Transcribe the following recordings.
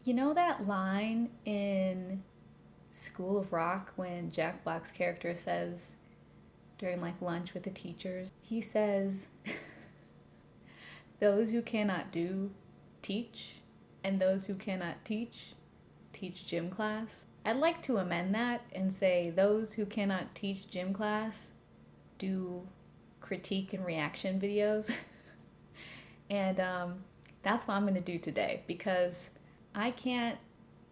You know that line in School of Rock when Jack Black's character says during like lunch with the teachers, he says, those who cannot do, teach, and those who cannot teach, teach gym class. I'd like to amend that and say those who cannot teach gym class do critique and reaction videos. And that's what I'm going to do today because I can't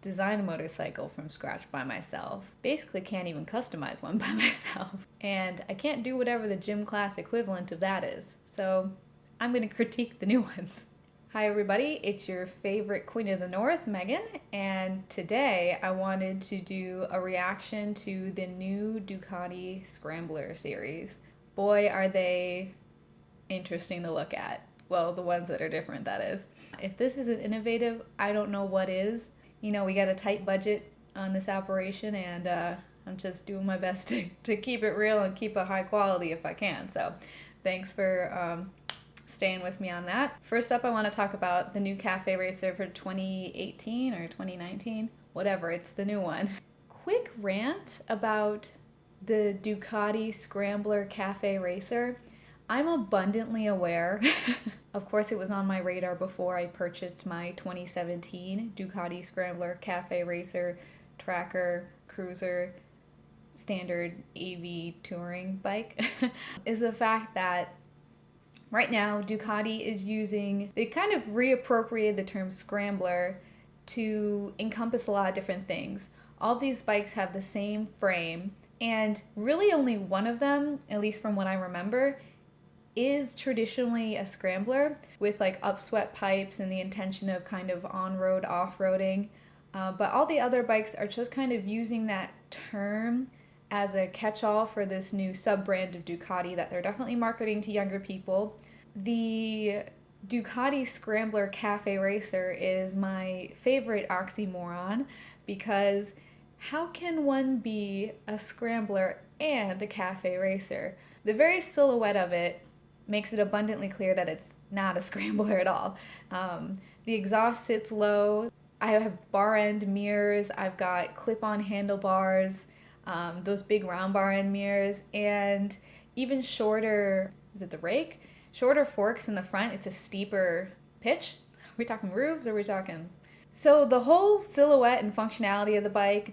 design a motorcycle from scratch by myself. Basically can't even customize one by myself. And I can't do whatever the gym class equivalent of that is. So I'm going to critique the new ones. Hi everybody, it's your favorite Queen of the North, Megan, and today I wanted to do a reaction to the new Ducati Scrambler series. Boy, are they interesting to look at. Well, the ones that are different, that is. If this isn't innovative, I don't know what is. You know, we got a tight budget on this operation, and I'm just doing my best to keep it real and keep it high quality if I can. So thanks for staying with me on that. First up, I want to talk about the new Cafe Racer for 2018 or 2019, whatever, it's the new one. Quick rant about the Ducati Scrambler Cafe Racer. I'm abundantly aware, of course it was on my radar before I purchased my 2017 Ducati Scrambler Cafe Racer tracker cruiser standard AV touring bike, is the fact that right now Ducati is using, they kind of reappropriated the term scrambler to encompass a lot of different things. All of these bikes have the same frame, and really only one of them, at least from what I remember, is traditionally a scrambler with like upswept pipes and the intention of kind of on-road, off-roading. But all the other bikes are just kind of using that term as a catch-all for this new sub-brand of Ducati that they're definitely marketing to younger people. The Ducati Scrambler Cafe Racer is my favorite oxymoron because how can one be a scrambler and a cafe racer? The very silhouette of it makes it abundantly clear that it's not a scrambler at all. The exhaust sits low. I have bar end mirrors. I've got clip-on handlebars, those big round bar end mirrors, and even shorter, is it the rake? Shorter forks in the front. It's a steeper pitch. Are we talking roofs or are we talking? So the whole silhouette and functionality of the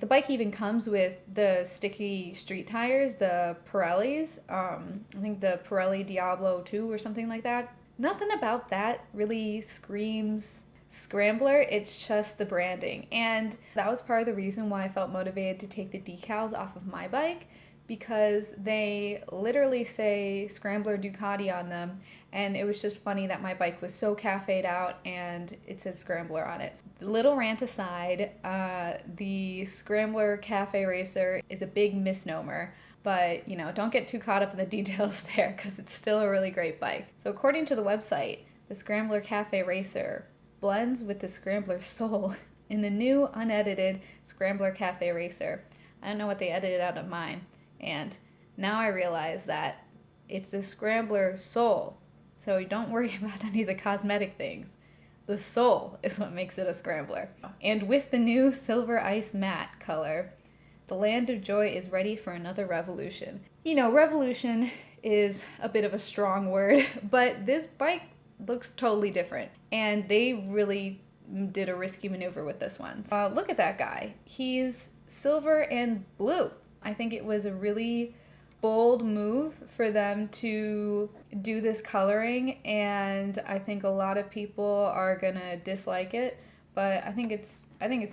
bike even comes with the sticky street tires, the Pirellis. I think the Pirelli Diablo 2 or something like that. Nothing about that really screams scrambler, it's just the branding. And that was part of the reason why I felt motivated to take the decals off of my bike, because they literally say Scrambler Ducati on them, and it was just funny that my bike was so cafe'd out and it says Scrambler on it. Little rant aside, the Scrambler Cafe Racer is a big misnomer, but you know, don't get too caught up in the details there because it's still a really great bike. So according to the website, the Scrambler Cafe Racer blends with the Scrambler soul in the new unedited Scrambler Cafe Racer. I don't know what they edited out of mine. And now I realize that it's the Scrambler soul. So don't worry about any of the cosmetic things. The soul is what makes it a scrambler. And with the new Silver Ice Matte color, the Land of Joy is ready for another revolution. You know, revolution is a bit of a strong word, but this bike looks totally different. And they really did a risky maneuver with this one. Look at that guy. He's silver and blue. I think it was a really bold move for them to do this coloring, and I think a lot of people are gonna dislike it, but I think it's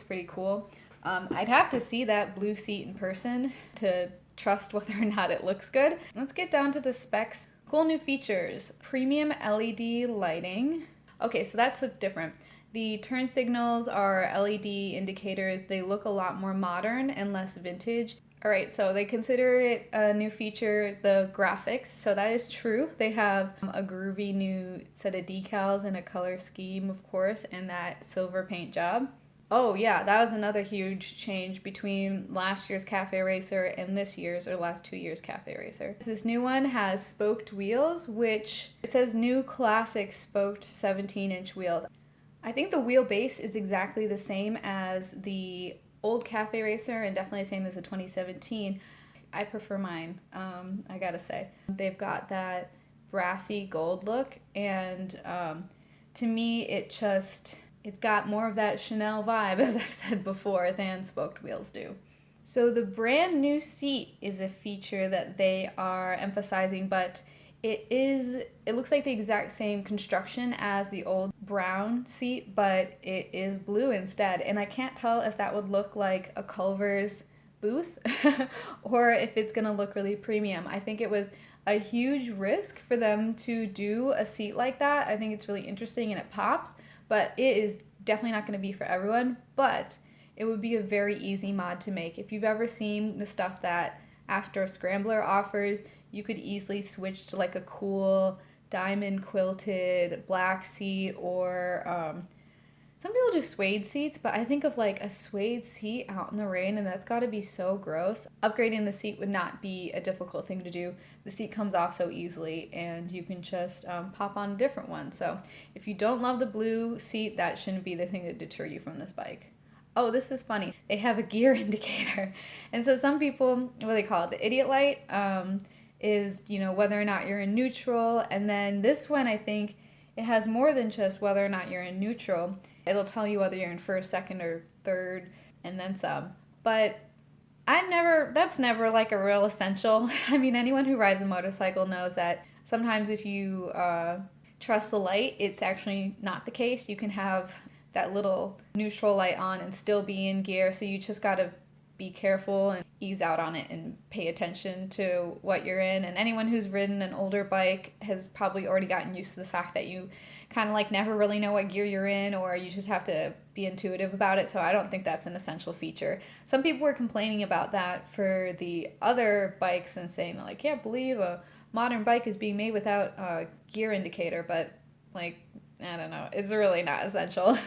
pretty cool. I'd have to see that blue seat in person to trust whether or not it looks good. Let's get down to the specs. Cool new features. Premium LED lighting. Okay, so that's what's different. The turn signals are LED indicators. They look a lot more modern and less vintage. All right, so they consider it a new feature, the graphics. So that is true. They have a groovy new set of decals and a color scheme, of course, and that silver paint job. Oh yeah, that was another huge change between last year's Cafe Racer and this year's, or last 2 years' Cafe Racer. This new one has spoked wheels, which it says new classic spoked 17-inch wheels. I think the wheelbase is exactly the same as the old Cafe Racer and definitely the same as the 2017. I prefer mine, I gotta say. They've got that brassy gold look, and to me, it's got more of that Chanel vibe, as I've said before, than spoked wheels do. So the brand new seat is a feature that they are emphasizing, but it looks like the exact same construction as the old brown seat, but it is blue instead. And I can't tell if that would look like a Culver's booth or if it's gonna look really premium. I think it was a huge risk for them to do a seat like that. I think it's really interesting and it pops, but it is definitely not gonna be for everyone. But it would be a very easy mod to make. If you've ever seen the stuff that Astro Scrambler offers, you could easily switch to like a cool diamond quilted black seat, or some people do suede seats, but I think of like a suede seat out in the rain, and that's got to be so gross. Upgrading the seat would not be a difficult thing to do. The seat comes off so easily, and you can just pop on a different one. So if you don't love the blue seat, that shouldn't be the thing that deter you from this bike. Oh, this is funny. They have a gear indicator. And so some people, what do they call it? The idiot light is, whether or not you're in neutral. And then this one, I think it has more than just whether or not you're in neutral. It'll tell you whether you're in first, second, or third, and then some. But that's never like a real essential. I mean, anyone who rides a motorcycle knows that sometimes if you trust the light, it's actually not the case. You can have that little neutral light on and still be in gear, so you just gotta be careful and ease out on it and pay attention to what you're in. And anyone who's ridden an older bike has probably already gotten used to the fact that you kind of like never really know what gear you're in, or you just have to be intuitive about it. So I don't think that's an essential feature. Some people were complaining about that for the other bikes and saying like, I can't believe a modern bike is being made without a gear indicator, but like, I don't know, it's really not essential.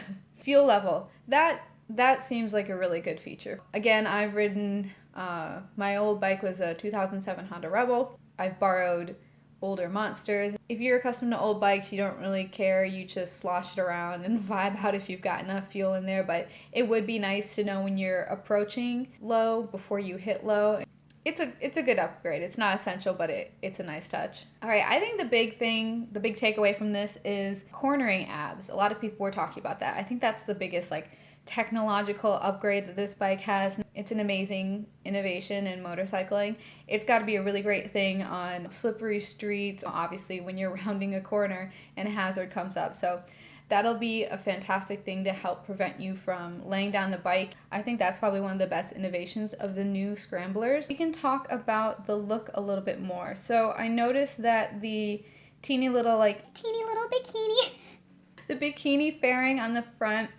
Fuel level, that seems like a really good feature. Again, I've ridden, my old bike was a 2007 Honda Rebel. I've borrowed older monsters. If you're accustomed to old bikes, you don't really care. You just slosh it around and vibe out if you've got enough fuel in there. But it would be nice to know when you're approaching low before you hit low. It's a good upgrade. It's not essential, but it's a nice touch. All right, I think the big takeaway from this is cornering abs. A lot of people were talking about that. I think that's the biggest like technological upgrade that this bike has. It's an amazing innovation in motorcycling. It's got to be a really great thing on slippery streets, obviously when you're rounding a corner and a hazard comes up. So that'll be a fantastic thing to help prevent you from laying down the bike. I think that's probably one of the best innovations of the new Scramblers. We can talk about the look a little bit more. So I noticed that the teeny little bikini, the bikini fairing on the front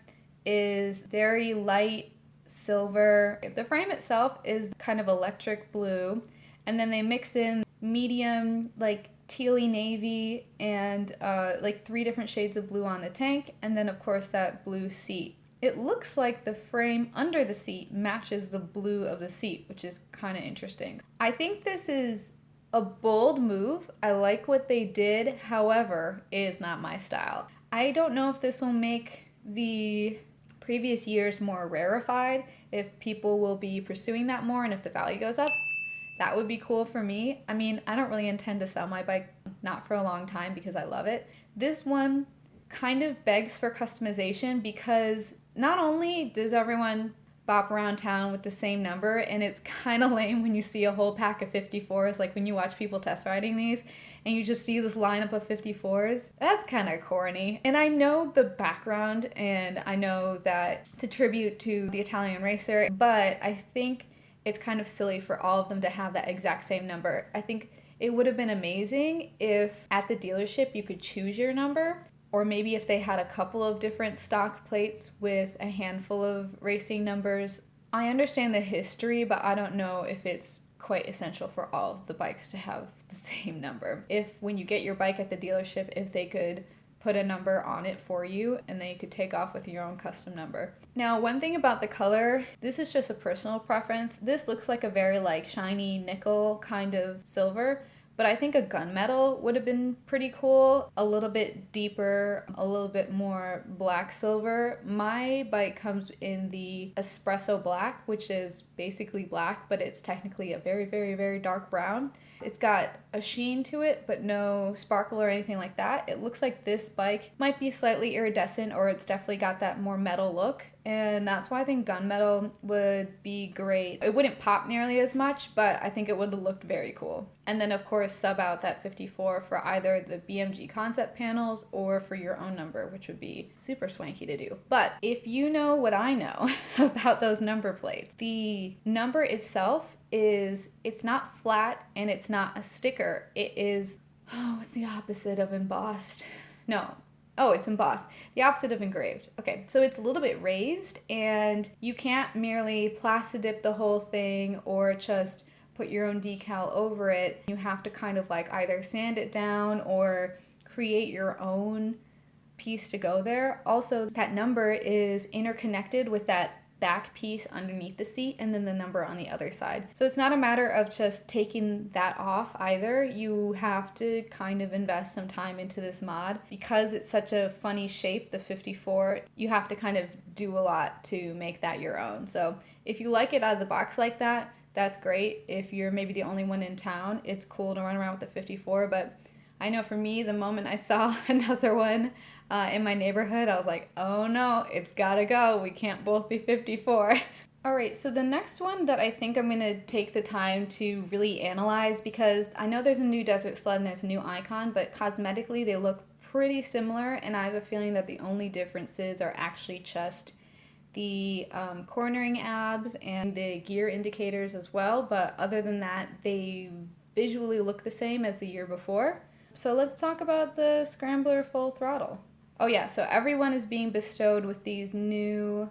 is very light silver. The frame itself is kind of electric blue, and then they mix in medium like tealy navy and like 3 different shades of blue on the tank, and then of course that blue seat. It looks like the frame under the seat matches the blue of the seat, which is kind of interesting. I think this is a bold move. I like what they did, however, it is not my style. I don't know if this will make the previous years more rarefied, if people will be pursuing that more, and if the value goes up. That would be cool for me. I mean, I don't really intend to sell my bike, not for a long time, because I love it. This one kind of begs for customization, because not only does everyone bop around town with the same number, and it's kind of lame when you see a whole pack of 54s, like when you watch people test riding these, and you just see this lineup of 54s. That's kind of corny. And I know the background, and I know that it's a tribute to the Italian racer, but I think it's kind of silly for all of them to have that exact same number. I think it would have been amazing if at the dealership you could choose your number, or maybe if they had a couple of different stock plates with a handful of racing numbers. I understand the history, but I don't know if it's quite essential for all of the bikes to have the same number. If when you get your bike at the dealership, if they could put a number on it for you, and then you could take off with your own custom number. Now, one thing about the color, this is just a personal preference. This looks like a very like shiny nickel kind of silver, But I think a gunmetal would have been pretty cool. A little bit deeper, a little bit more black silver. My bike comes in the espresso black, which is basically black, but it's technically a very, very, very dark brown. It's got a sheen to it, but no sparkle or anything like that. It looks like this bike might be slightly iridescent, or it's definitely got that more metal look. And that's why I think gunmetal would be great. It wouldn't pop nearly as much, but I think it would have looked very cool. And then of course sub out that 54 for either the BMG concept panels or for your own number, which would be super swanky to do. But if you know what I know about those number plates, the number itself it's not flat and it's not a sticker. It is, oh, what's the opposite of embossed? No. Oh, it's embossed. The opposite of engraved. Okay, so it's a little bit raised, and you can't merely plastidip the whole thing or just put your own decal over it. You have to kind of like either sand it down or create your own piece to go there. Also, that number is interconnected with that back piece underneath the seat and then the number on the other side. So it's not a matter of just taking that off either. You have to kind of invest some time into this mod. Because it's such a funny shape, the 54, you have to kind of do a lot to make that your own. So if you like it out of the box like that, that's great. If you're maybe the only one in town, it's cool to run around with the 54, but I know for me, the moment I saw another one in my neighborhood, I was like, oh no, it's gotta go. We can't both be 54. All right, so the next one that I think I'm gonna take the time to really analyze, because I know there's a new Desert Sled and there's a new Icon, but cosmetically they look pretty similar, and I have a feeling that the only differences are actually just the cornering abs and the gear indicators as well, but other than that, they visually look the same as the year before. So let's talk about the Scrambler Full Throttle. Oh yeah, so everyone is being bestowed with these new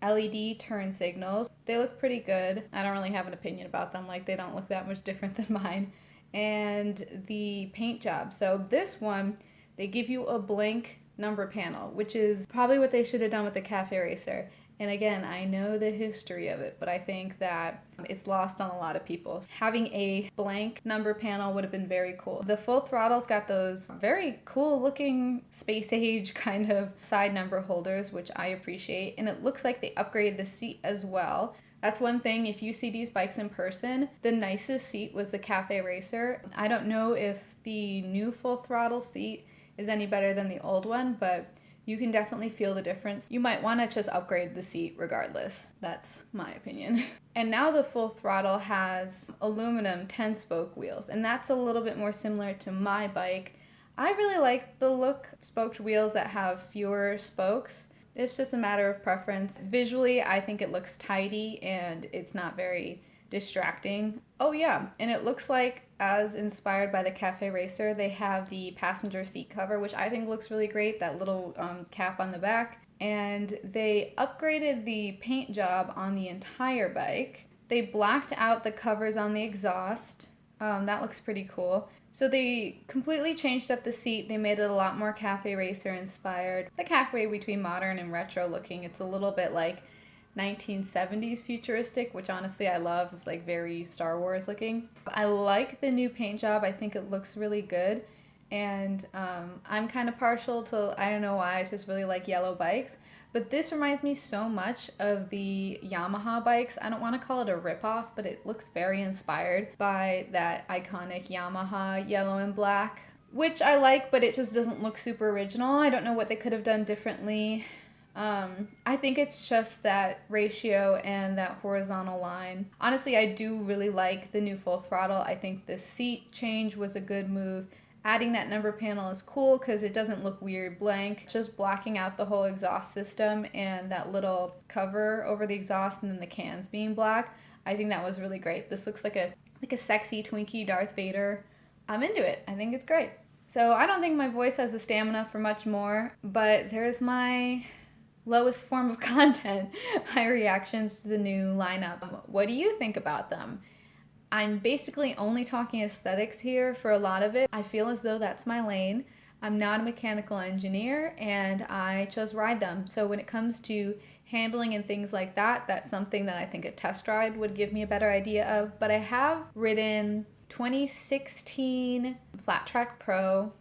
LED turn signals. They look pretty good. I don't really have an opinion about them, like they don't look that much different than mine. And the paint job. So this one, they give you a blank number panel, which is probably what they should have done with the Cafe Racer. And again, I know the history of it, but I think that it's lost on a lot of people. Having a blank number panel would have been very cool. The Full Throttle's got those very cool looking space age kind of side number holders, which I appreciate. And it looks like they upgraded the seat as well. That's one thing, if you see these bikes in person, the nicest seat was the Cafe Racer. I don't know if the new Full Throttle seat is any better than the old one, but you can definitely feel the difference. You might want to just upgrade the seat regardless. That's my opinion. And now the Full Throttle has aluminum 10-spoke wheels, and that's a little bit more similar to my bike. I really like the look of spoked wheels that have fewer spokes. It's just a matter of preference. Visually, I think it looks tidy and it's not very distracting. Oh yeah, and it looks like, as inspired by the Cafe Racer, they have the passenger seat cover, which I think looks really great, that little cap on the back. And they upgraded the paint job on the entire bike. They blacked out the covers on the exhaust. That looks pretty cool. So they completely changed up the seat. They made it a lot more Cafe Racer inspired. It's like halfway between modern and retro looking. It's a little bit like 1970s futuristic, which honestly I love. It's like very Star Wars looking. I like the new paint job. I think it looks really good. And I'm kind of partial to, I don't know why, I just really like yellow bikes. But this reminds me so much of the Yamaha bikes. I don't want to call it a ripoff, but it looks very inspired by that iconic Yamaha yellow and black, which I like, but it just doesn't look super original. I don't know what they could have done differently. I think it's just that ratio and that horizontal line. Honestly, I do really like the new Full Throttle. I think the seat change was a good move. Adding that number panel is cool because it doesn't look weird blank. Just blocking out the whole exhaust system and that little cover over the exhaust and then the cans being black, I think that was really great. This looks like a sexy Twinkie Darth Vader. I'm into it. I think it's great. So I don't think my voice has the stamina for much more, but there's my lowest form of content, my reactions to the new lineup. What do you think about them? I'm basically only talking aesthetics here for a lot of it. I feel as though that's my lane. I'm not a mechanical engineer and I just ride them. So when it comes to handling and things like that, that's something that I think a test ride would give me a better idea of. But I have ridden 2016 Flat Track Pro,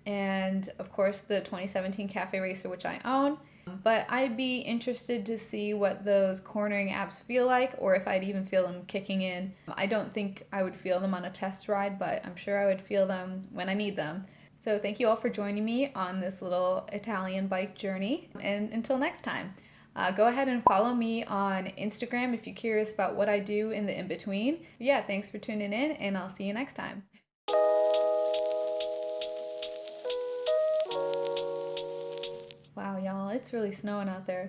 and of course the 2017 Cafe Racer, which I own. But I'd be interested to see what those cornering apps feel like, or if I'd even feel them kicking in. I don't think I would feel them on a test ride, but I'm sure I would feel them when I need them. So thank you all for joining me on this little Italian bike journey, and until next time. Go ahead and follow me on Instagram if you're curious about what I do in the in-between. Yeah, thanks for tuning in, and I'll see you next time. Wow, y'all, it's really snowing out there.